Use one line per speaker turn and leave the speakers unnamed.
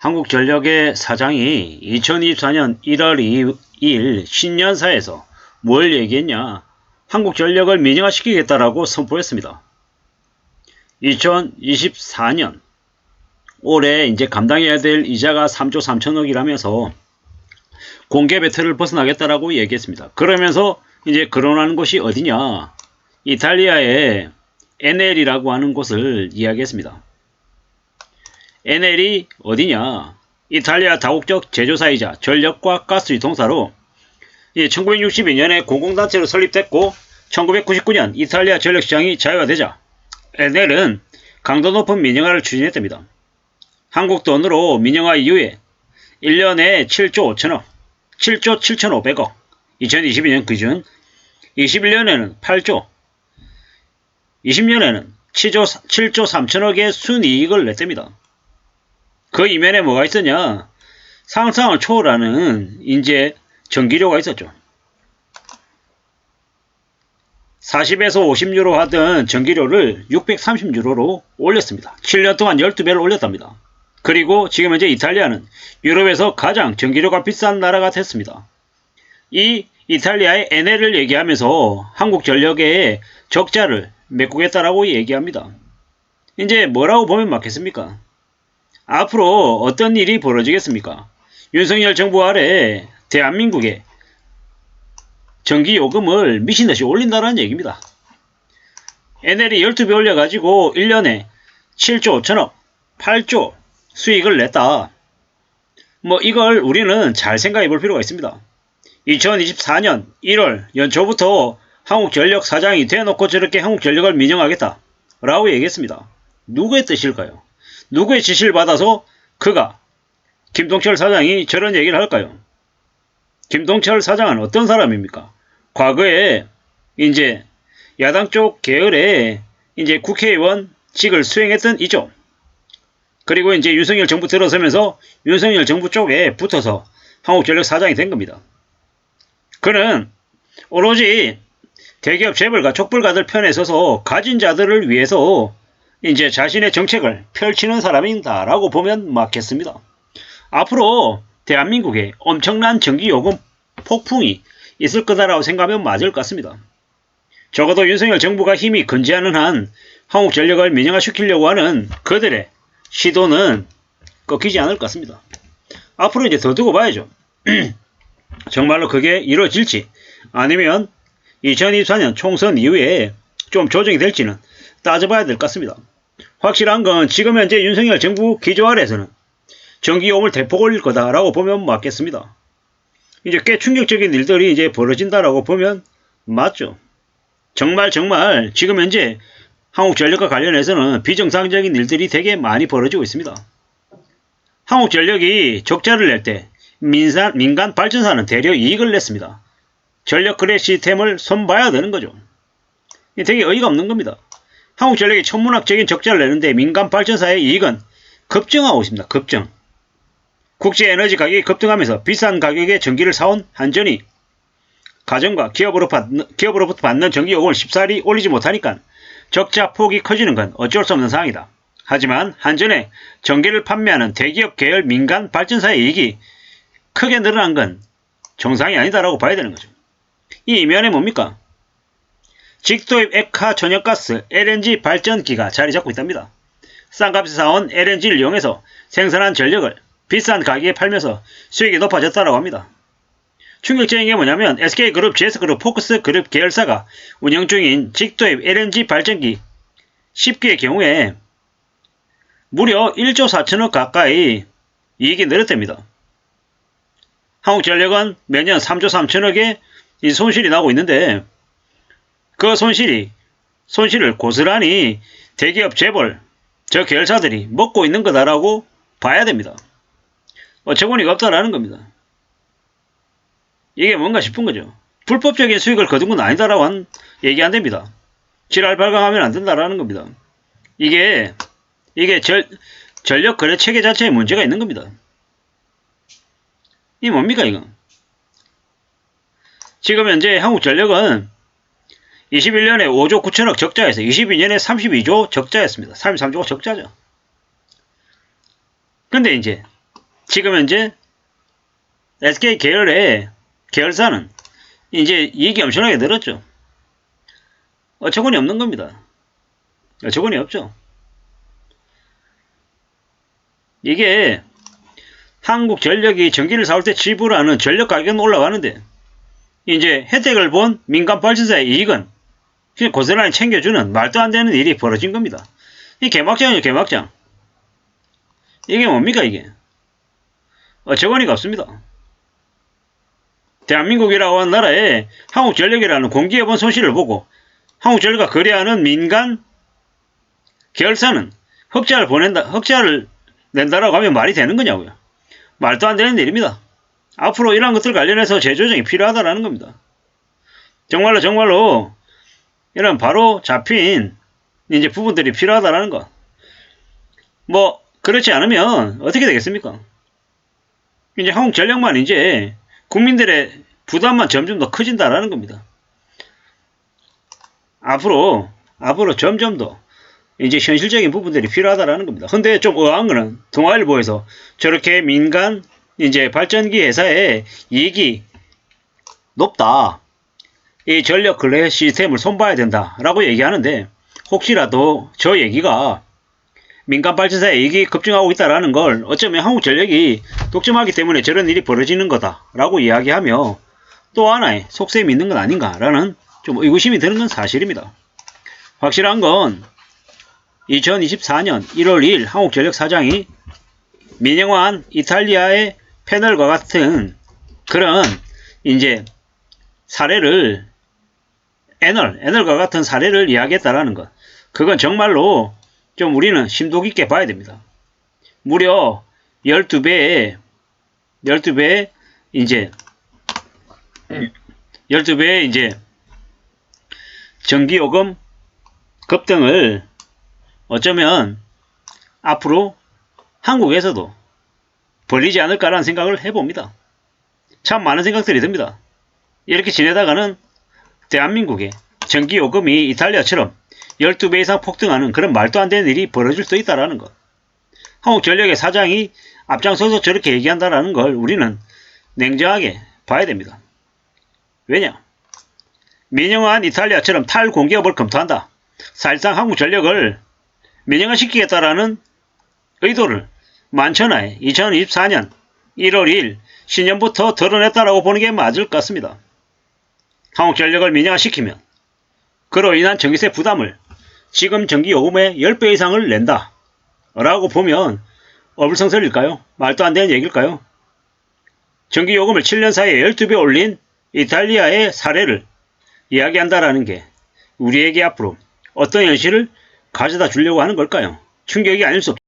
한국전력의 사장이 2024년 1월 2일 신년사에서 뭘 얘기했냐? 한국전력을 민영화시키겠다라고 선포했습니다. 2024년 올해 이제 감당해야 될 이자가 3조 3천억이라면서 공개 배틀을 벗어나겠다라고 얘기했습니다. 그러면서 이제 거론하는 곳이 어디냐? 이탈리아의 에넬이라고 하는 곳을 이야기했습니다. 에넬이 어디냐? 이탈리아 다국적 제조사이자 전력과 가스 유통사로 1962년에 공공단체로 설립됐고 1999년 이탈리아 전력시장이 자유화되자 에넬은 강도 높은 민영화를 추진했답니다. 한국 돈으로 민영화 이후에 1년에 7조 5천억, 7조 7,500억, 2022년 기준 21년에는 8조, 20년에는 7조 3천억의 순이익을 냈답니다. 그 이면에 뭐가 있었냐? 상상을 초월하는 이제 전기료가 있었죠. 40에서 50유로 하던 전기료를 630유로로 올렸습니다. 7년 동안 12배를 올렸답니다. 그리고 지금 현재 이탈리아는 유럽에서 가장 전기료가 비싼 나라가 됐습니다. 이 이탈리아의 에넬을 얘기하면서 한국전력의 적자를 메꾸겠다라고 얘기합니다. 이제 뭐라고 보면 맞겠습니까? 앞으로 어떤 일이 벌어지겠습니까? 윤석열 정부 아래 대한민국의 전기요금을 미친듯이 올린다는 얘기입니다. 에넬이 12배 올려가지고 1년에 7조 5천억, 8조 수익을 냈다. 이걸 우리는 잘 생각해 볼 필요가 있습니다. 2024년 1월 연초부터 한국전력 사장이 대놓고 저렇게 한국전력을 민영화하겠다 라고 얘기했습니다. 누구의 뜻일까요? 누구의 지시를 받아서 그가 김동철 사장이 저런 얘기를 할까요? 김동철 사장은 어떤 사람입니까? 과거에 이제 야당 쪽 계열의 이제 국회의원직을 수행했던 이죠. 그리고 이제 윤석열 정부 들어서면서 윤석열 정부 쪽에 붙어서 한국전력 사장이 된 겁니다. 그는 오로지 대기업 재벌가 족벌가들 편에 서서 가진 자들을 위해서 이제 자신의 정책을 펼치는 사람이다라고 보면 맞겠습니다. 앞으로 대한민국에 엄청난 전기요금 폭풍이 있을 거다라고 생각하면 맞을 것 같습니다. 적어도 윤석열 정부가 힘이 건재하는 한 한국전력을 민영화시키려고 하는 그들의 시도는 꺾이지 않을 것 같습니다. 앞으로 이제 더 두고 봐야죠. 정말로 그게 이루어질지 아니면 2024년 총선 이후에 좀 조정이 될지는 따져봐야 될 것 같습니다. 확실한 건 지금 현재 윤석열 정부 기조 아래에서는 전기요금을 대폭 올릴 거다라고 보면 맞겠습니다. 이제 꽤 충격적인 일들이 이제 벌어진다라고 보면 맞죠. 정말 지금 현재 한국전력과 관련해서는 비정상적인 일들이 되게 많이 벌어지고 있습니다. 한국전력이 적자를 낼 때 민간 발전사는 대려 이익을 냈습니다. 전력 거래 시스템을 손봐야 되는 거죠. 되게 어이가 없는 겁니다. 한국전력이 천문학적인 적자를 내는데 민간 발전사의 이익은 급증하고 있습니다. 급증. 국제에너지 가격이 급등하면서 비싼 가격의 전기를 사온 한전이 가정과 기업으로부터 받는 전기요금을 쉽사리 올리지 못하니까 적자 폭이 커지는 건 어쩔 수 없는 상황이다. 하지만 한전에 전기를 판매하는 대기업 계열 민간 발전사의 이익이 크게 늘어난 건 정상이 아니다라고 봐야 되는 거죠. 이 이면에 뭡니까? 직도입 액화 천연가스 LNG 발전기가 자리 잡고 있답니다. 싼 값에 사온 LNG를 이용해서 생산한 전력을 비싼 가격에 팔면서 수익이 높아졌다고 합니다. 충격적인 게 뭐냐면 SK그룹, GS그룹, 포크스그룹 계열사가 운영 중인 직도입 LNG 발전기 10기의 경우에 무려 1조 4천억 가까이 이익이 늘었답니다. 한국전력은 매년 3조 3천억의 손실이 나고 있는데 그 손실을 고스란히 대기업 재벌, 저 계열사들이 먹고 있는 거다라고 봐야 됩니다. 어처구니가 없다라는 겁니다. 이게 뭔가 싶은 거죠. 불법적인 수익을 거둔 건 아니다라고 얘기 안 됩니다. 지랄 발광하면 안 된다라는 겁니다. 이게 전력 거래 체계 자체에 문제가 있는 겁니다. 이게 뭡니까 이거? 지금 현재 한국전력은 21년에 5조 9천억 적자에서 22년에 32조 적자였습니다. 33조가 적자죠. 근데 이제 지금 현재 SK 계열의 계열사는 이제 이익이 엄청나게 늘었죠. 어처구니 없는 겁니다. 어처구니 없죠. 이게 한국전력이 전기를 사올 때 지불하는 전력 가격은 올라가는데 이제 혜택을 본 민간 발전사의 이익은 그냥 고스란히 챙겨주는 말도 안 되는 일이 벌어진 겁니다. 이 개막장이에요, 개막장. 이게 뭡니까, 이게? 어처구니가 없습니다. 대한민국이라고 하는 나라에 한국전력이라는 공기업원 손실을 보고 한국전력과 거래하는 민간 계열사는 흑자를 낸다라고 하면 말이 되는 거냐고요. 말도 안 되는 일입니다. 앞으로 이러한 것들 관련해서 재조정이 필요하다라는 겁니다. 정말로 이런 바로 잡힌 이제 부분들이 필요하다라는 것. 뭐 그렇지 않으면 어떻게 되겠습니까? 이제 한국전력만 이제 국민들의 부담만 점점 더 커진다라는 겁니다. 앞으로 점점 더 이제 현실적인 부분들이 필요하다라는 겁니다. 근데 좀 의아한 거는 동아일보에서 저렇게 민간 이제 발전기 회사의 이익이 높다. 이 전력 거래 시스템을 손봐야 된다라고 얘기하는데 혹시라도 저 얘기가 민간 발전사의 이익이 급증하고 있다라는 걸 어쩌면 한국전력이 독점하기 때문에 저런 일이 벌어지는 거다라고 이야기하며 또 하나의 속셈이 있는 건 아닌가라는 좀 의구심이 드는 건 사실입니다. 확실한 건 2024년 1월 2일 한국전력 사장이 민영환 이탈리아의 패널과 같은 그런 이제 사례를 애널과 같은 사례를 이야기했다라는 것. 그건 정말로 좀 우리는 심도 깊게 봐야 됩니다. 무려 12배의 이제 전기요금 급등을 어쩌면 앞으로 한국에서도 벌리지 않을까라는 생각을 해봅니다. 참 많은 생각들이 듭니다. 이렇게 지내다가는 대한민국의 전기요금이 이탈리아처럼 12배 이상 폭등하는 그런 말도 안 되는 일이 벌어질 수 있다는 것. 한국전력의 사장이 앞장서서 저렇게 얘기한다는 걸 우리는 냉정하게 봐야 됩니다. 왜냐? 민영환 이탈리아처럼 탈공기업을 검토한다. 사실상 한국전력을 민영화시키겠다라는 의도를 만천하에 2024년 1월 2일 신년부터 드러냈다라고 보는 게 맞을 것 같습니다. 한국전력을 민영화시키면 그로 인한 전기세 부담을 지금 전기요금의 10배 이상을 낸다 라고 보면 어불성설일까요? 말도 안 되는 얘기일까요? 전기요금을 7년 사이에 12배 올린 이탈리아의 사례를 이야기한다라는 게 우리에게 앞으로 어떤 현실을 가져다 주려고 하는 걸까요? 충격이 아닐 수 없습니다.